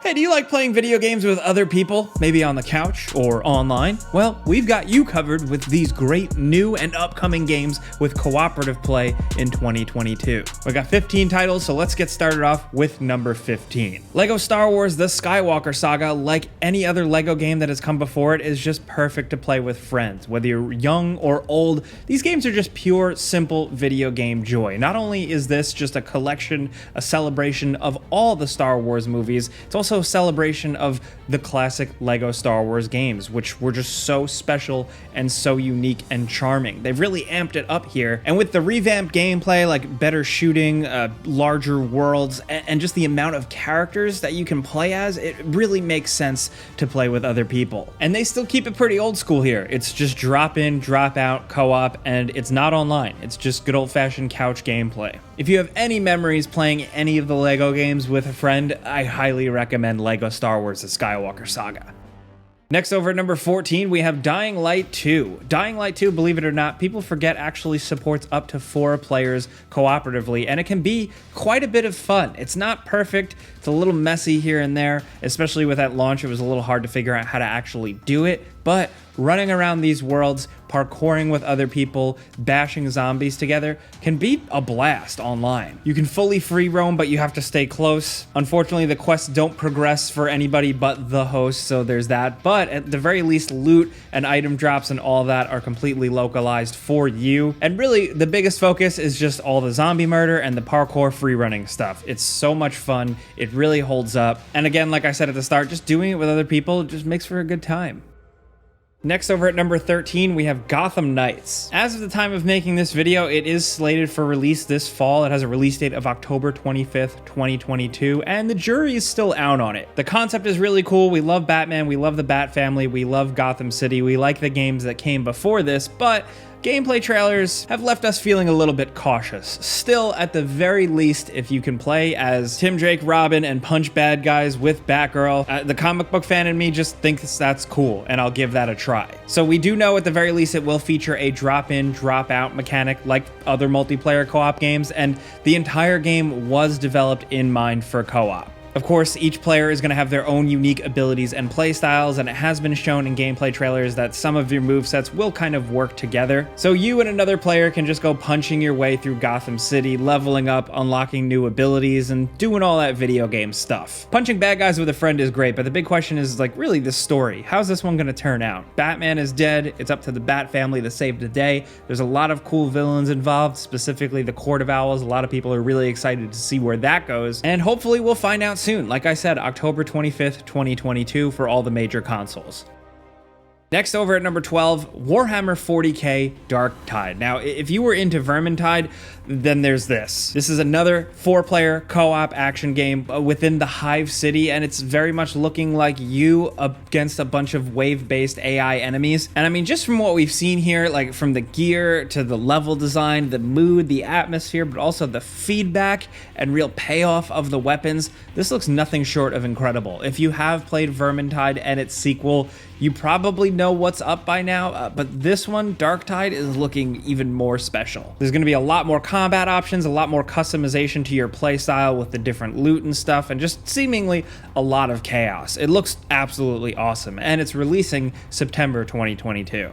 Hey, do you like playing video games with other people, maybe on the couch or online? Well, we've got you covered with these great new and upcoming games with cooperative play in 2022. We got 15 titles, so let's get started off with number 15. LEGO Star Wars The Skywalker Saga, like any other LEGO game that has come before it, is just perfect to play with friends. Whether you're young or old, these games are just pure, simple video game joy. Not only is this just a collection, a celebration of all the Star Wars movies, it's also a celebration of the classic LEGO Star Wars games, which were just so special and so unique and charming. They've really amped it up here, and with the revamped gameplay, like better shooting, larger worlds, and just the amount of characters that you can play as, it really makes sense to play with other people. And they still keep it pretty old school here. It's just drop in, drop out co-op, and it's not online. It's just good old-fashioned couch gameplay. If you have any memories playing any of the LEGO games with a friend, I highly recommend LEGO Star Wars The Skywalker Saga. Next, over at number 14, we have Dying Light 2. Dying Light 2, believe it or not, people forget actually supports up to 4 players cooperatively, and it can be quite a bit of fun. It's not perfect, it's a little messy here and there, especially with that launch. It was a little hard to figure out how to actually do it, but running around these worlds, parkouring with other people, bashing zombies together can be a blast online. You can fully free roam, but you have to stay close. Unfortunately, the quests don't progress for anybody but the host, so there's that. But at the very least, loot and item drops and all that are completely localized for you. And really, the biggest focus is just all the zombie murder and the parkour free running stuff. It's so much fun. It really holds up. And again, like I said at the start, just doing it with other people just makes for a good time. Next, over at number 13, we have Gotham Knights. As of the time of making this video, it is slated for release this fall. It has a release date of October 25th, 2022, and the jury is still out on it. The concept is really cool. We love Batman, we love the Bat family, we love Gotham City, we like the games that came before this, but gameplay trailers have left us feeling a little bit cautious. Still, at the very least, if you can play as Tim Drake, Robin, and punch bad guys with Batgirl, the comic book fan in me just thinks that's cool, and I'll give that a try. So we do know at the very least it will feature a drop-in, drop-out mechanic like other multiplayer co-op games, and the entire game was developed in mind for co-op. Of course, each player is going to have their own unique abilities and playstyles, and it has been shown in gameplay trailers that some of your movesets will kind of work together. So you and another player can just go punching your way through Gotham City, leveling up, unlocking new abilities, and doing all that video game stuff. Punching bad guys with a friend is great, but the big question is, like, really the story. How's this one going to turn out? Batman is dead. It's up to the Bat family to save the day. There's a lot of cool villains involved, specifically the Court of Owls. A lot of people are really excited to see where that goes, and hopefully we'll find out soon. Like I said, October 25th, 2022 for all the major consoles. Next, over at number 12, Warhammer 40k Darktide. Now, if you were into Vermintide, then there's this. This is another 4-player co-op action game within the Hive City, and it's very much looking like you against a bunch of wave-based AI enemies. And I mean, just from what we've seen here, like from the gear to the level design, the mood, the atmosphere, but also the feedback and real payoff of the weapons, this looks nothing short of incredible. If you have played Vermintide and its sequel, you probably know what's up by now, but this one, Darktide, is looking even more special. There's going to be a lot more combat options, a lot more customization to your playstyle with the different loot and stuff, and just seemingly a lot of chaos. It looks absolutely awesome, and it's releasing September 2022.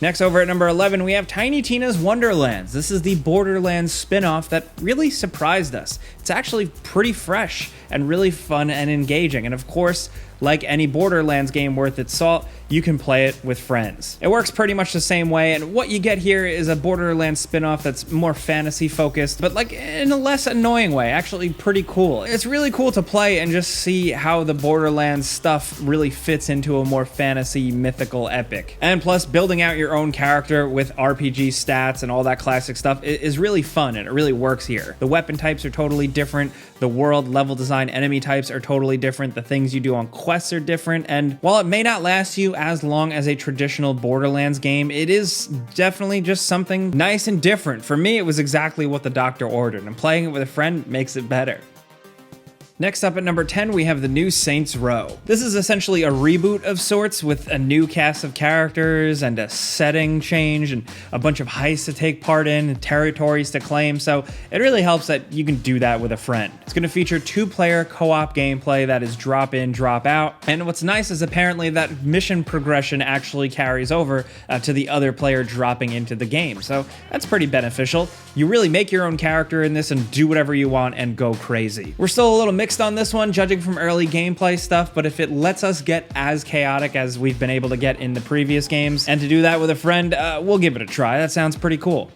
Next, over at number 11, we have Tiny Tina's Wonderlands. This is the Borderlands spin-off that really surprised us. It's actually pretty fresh and really fun and engaging, and of course, like any Borderlands game worth its salt, you can play it with friends. It works pretty much the same way, and what you get here is a Borderlands spin-off that's more fantasy focused, but like in a less annoying way, actually pretty cool. It's really cool to play and just see how the Borderlands stuff really fits into a more fantasy, mythical epic. And plus, building out your own character with RPG stats and all that classic stuff is really fun, and it really works here. The weapon types are totally different, the world, level design, enemy types are totally different, the things you do on quests are different, and while it may not last you as long as a traditional Borderlands game, it is definitely just something nice and different. For me, it was exactly what the doctor ordered, and playing it with a friend makes it better. Next up at number 10, we have the new Saints Row. This is essentially a reboot of sorts with a new cast of characters and a setting change and a bunch of heists to take part in and territories to claim, so it really helps that you can do that with a friend. It's going to feature 2-player co-op gameplay that is drop in, drop out, and what's nice is apparently that mission progression actually carries over to the other player dropping into the game, so that's pretty beneficial. You really make your own character in this and do whatever you want and go crazy. We're still a little mixed on this one, judging from early gameplay stuff, but if it lets us get as chaotic as we've been able to get in the previous games, and to do that with a friend, we'll give it a try. That sounds pretty cool.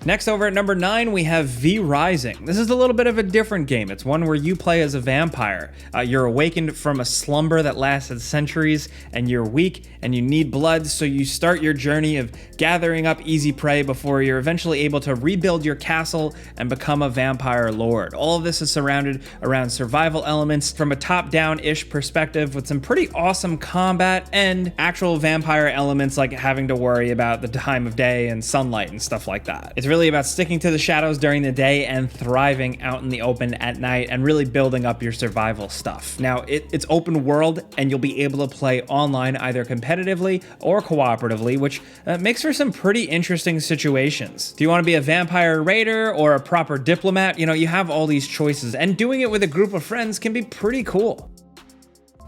Next, over at number 9, we have V Rising. This is a little bit of a different game. It's one where you play as a vampire. You're awakened from a slumber that lasted centuries, and you're weak, and you need blood, so you start your journey of gathering up easy prey before you're eventually able to rebuild your castle and become a vampire lord. All of this is surrounded around survival elements from a top-down-ish perspective with some pretty awesome combat and actual vampire elements like having to worry about the time of day and sunlight and stuff like that. It's really about sticking to the shadows during the day and thriving out in the open at night and really building up your survival stuff. Now, it's open world and you'll be able to play online either competitively or cooperatively, which makes for some pretty interesting situations. Do you want to be a vampire raider or a proper diplomat? You know, you have all these choices, and doing it with a group of friends can be pretty cool.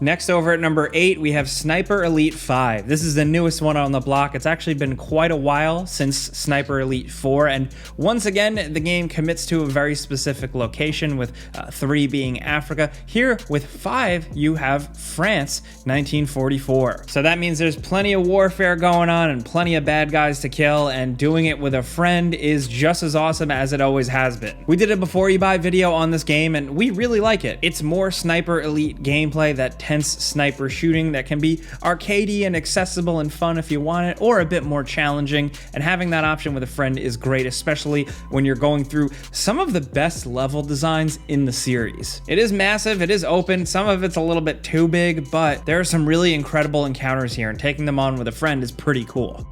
Next, over at number 8, we have Sniper Elite 5. This is the newest one on the block. It's actually been quite a while since Sniper Elite 4, and once again, the game commits to a very specific location, with 3 being Africa. Here, with 5, you have France, 1944. So that means there's plenty of warfare going on and plenty of bad guys to kill, and doing it with a friend is just as awesome as it always has been. We did a before you buy video on this game, and we really like it. It's more Sniper Elite gameplay, that tense sniper shooting that can be arcadey and accessible and fun if you want it, or a bit more challenging, and having that option with a friend is great, especially when you're going through some of the best level designs in the series. It is massive, it is open, some of it's a little bit too big, but there are some really incredible encounters here, and taking them on with a friend is pretty cool.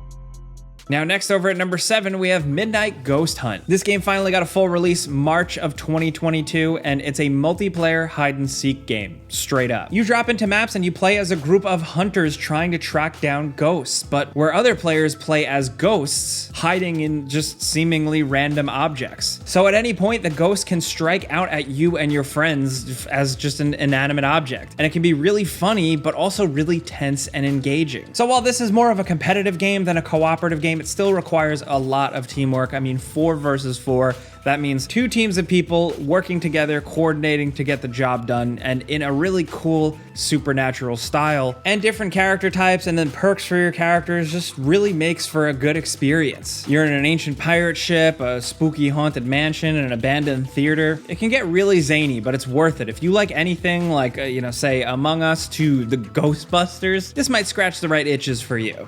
Now, next, over at number 7, we have Midnight Ghost Hunt. This game finally got a full release March of 2022, and it's a multiplayer hide-and-seek game, straight up. You drop into maps and you play as a group of hunters trying to track down ghosts, but where other players play as ghosts, hiding in just seemingly random objects. So at any point, the ghost can strike out at you and your friends as just an inanimate object, and it can be really funny, but also really tense and engaging. So while this is more of a competitive game than a cooperative game, it still requires a lot of teamwork. I mean, 4 versus 4. That means 2 teams of people working together, coordinating to get the job done, and in a really cool supernatural style. And different character types and then perks for your characters just really makes for a good experience. You're in an ancient pirate ship, a spooky haunted mansion, and an abandoned theater. It can get really zany, but it's worth it. If you like anything like, say Among Us to the Ghostbusters, this might scratch the right itches for you.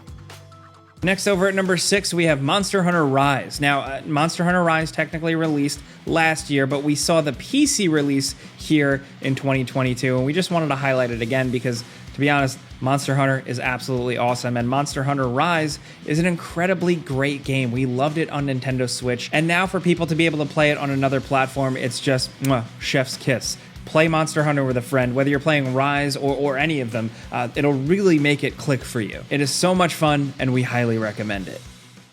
Next, over at number 6, we have Monster Hunter Rise. Now, Monster Hunter Rise technically released last year, but we saw the PC release here in 2022, and we just wanted to highlight it again because, to be honest, Monster Hunter is absolutely awesome, and Monster Hunter Rise is an incredibly great game. We loved it on Nintendo Switch, and now for people to be able to play it on another platform, it's just chef's kiss. Play Monster Hunter with a friend, whether you're playing Rise or any of them. It'll really make it click for you. It is so much fun, and we highly recommend it.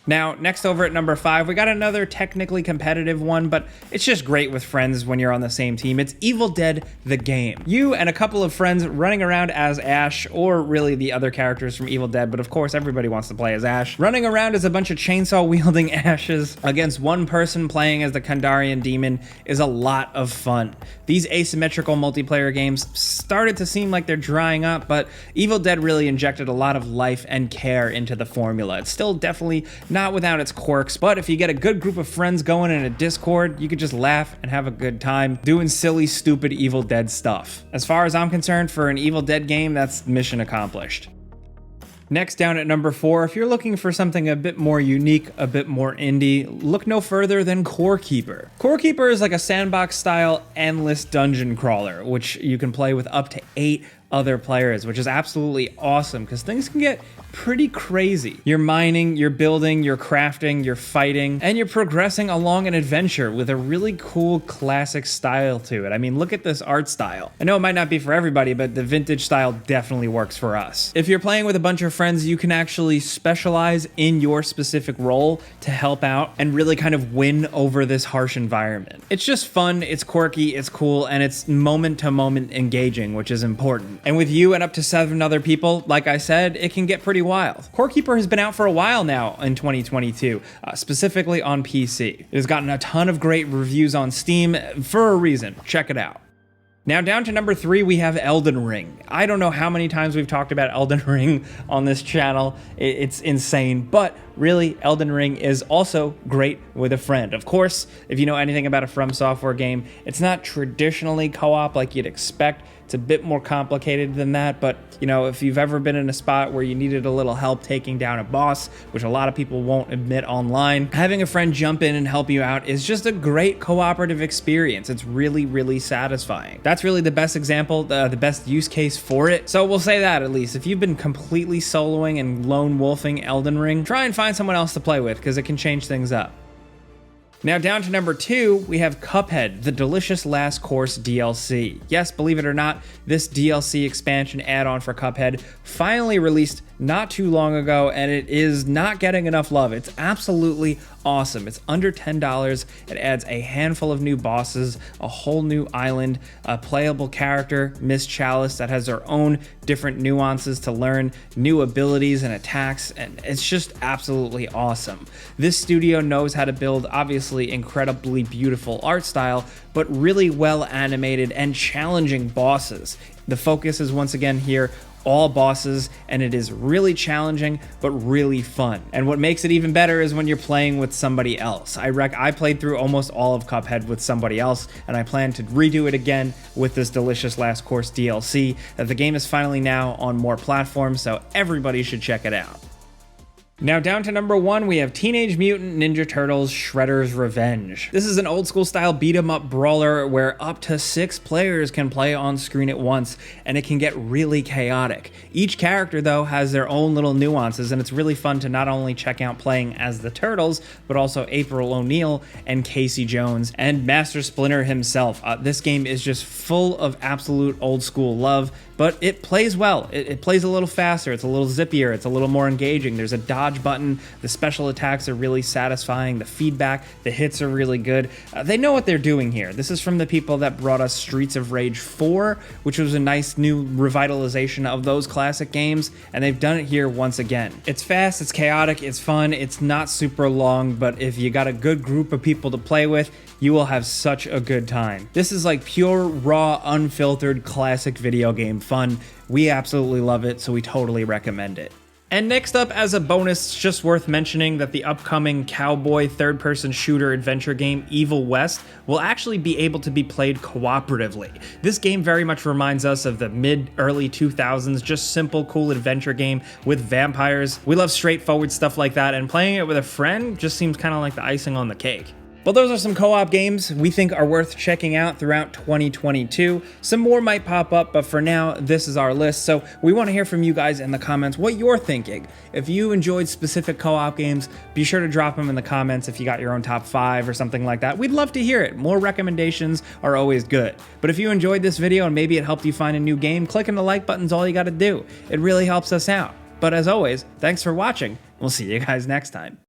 Now, next, over at number 5, we got another technically competitive one, but it's just great with friends when you're on the same team. It's Evil Dead the game. You and a couple of friends running around as Ash, or really the other characters from Evil Dead, but of course everybody wants to play as Ash. Running around as a bunch of chainsaw-wielding Ashes against one person playing as the Kandarian demon is a lot of fun. These asymmetrical multiplayer games started to seem like they're drying up, but Evil Dead really injected a lot of life and care into the formula. It's still definitely not without its quirks, but if you get a good group of friends going in a Discord, you could just laugh and have a good time doing silly, stupid Evil Dead stuff. As far as I'm concerned, for an Evil Dead game, that's mission accomplished. Next, down at number 4, if you're looking for something a bit more unique, a bit more indie, look no further than Core Keeper. Core Keeper is like a sandbox-style endless dungeon crawler, which you can play with up to 8 other players, which is absolutely awesome because things can get pretty crazy. You're mining, you're building, you're crafting, you're fighting, and you're progressing along an adventure with a really cool classic style to it. I mean, look at this art style. I know it might not be for everybody, but the vintage style definitely works for us. If you're playing with a bunch of friends, you can actually specialize in your specific role to help out and really kind of win over this harsh environment. It's just fun, it's quirky, it's cool, and it's moment to moment engaging, which is important. And with you and up to 7 other people, like I said, it can get pretty wild. Core Keeper has been out for a while now in 2022, specifically on PC. It has gotten a ton of great reviews on Steam for a reason. Check it out. Now down to number 3, we have Elden Ring. I don't know how many times we've talked about Elden Ring on this channel. It's insane, but really, Elden Ring is also great with a friend. Of course, if you know anything about a From Software game, it's not traditionally co-op like you'd expect. It's a bit more complicated than that, but you know, if you've ever been in a spot where you needed a little help taking down a boss, which a lot of people won't admit online, having a friend jump in and help you out is just a great cooperative experience. It's really, really satisfying. That's really the best example, the best use case for it. So we'll say that at least. If you've been completely soloing and lone wolfing Elden Ring, try and find someone else to play with because it can change things up. Now down to number 2, we have Cuphead, the Delicious Last Course DLC. Yes, believe it or not, this DLC expansion add-on for Cuphead finally released not too long ago, and it is not getting enough love. It's absolutely awesome. It's under $10. It adds a handful of new bosses, a whole new island, a playable character, Miss Chalice, that has her own different nuances to learn, new abilities and attacks, and it's just absolutely awesome. This studio knows how to build obviously incredibly beautiful art style, but really well animated and challenging bosses. The focus is once again here all bosses, and it is really challenging but really fun. And what makes it even better is when you're playing with somebody else. I played through almost all of Cuphead with somebody else, and I plan to redo it again with this Delicious Last Course DLC. The game is finally now on more platforms, so everybody should check it out. Now down to number 1, we have Teenage Mutant Ninja Turtles Shredder's Revenge. This is an old school style beat 'em up brawler where up to 6 players can play on screen at once, and it can get really chaotic. Each character though has their own little nuances, and it's really fun to not only check out playing as the Turtles, but also April O'Neil and Casey Jones and Master Splinter himself. This game is just full of absolute old school love, but it plays well. It plays a little faster, it's a little zippier, it's a little more engaging. There's a dodge button, the special attacks are really satisfying, the feedback, the hits are really good. They know what they're doing here. This is from the people that brought us Streets of Rage 4, which was a nice new revitalization of those classic games, and they've done it here once again. It's fast, it's chaotic, it's fun, it's not super long, but if you got a good group of people to play with, you will have such a good time. This is like pure, raw, unfiltered, classic video game fun. We absolutely love it, so we totally recommend it. And next up, as a bonus, it's just worth mentioning that the upcoming cowboy third-person shooter adventure game Evil West will actually be able to be played cooperatively. This game very much reminds us of the mid-early 2000s, just simple, cool adventure game with vampires. We love straightforward stuff like that, and playing it with a friend just seems kind of like the icing on the cake. Well, those are some co-op games we think are worth checking out throughout 2022. Some more might pop up, but for now, this is our list. So we want to hear from you guys in the comments what you're thinking. If you enjoyed specific co-op games, be sure to drop them in the comments if you got your own top 5 or something like that. We'd love to hear it. More recommendations are always good. But if you enjoyed this video and maybe it helped you find a new game, clicking the like button's all you got to do. It really helps us out. But as always, thanks for watching. We'll see you guys next time.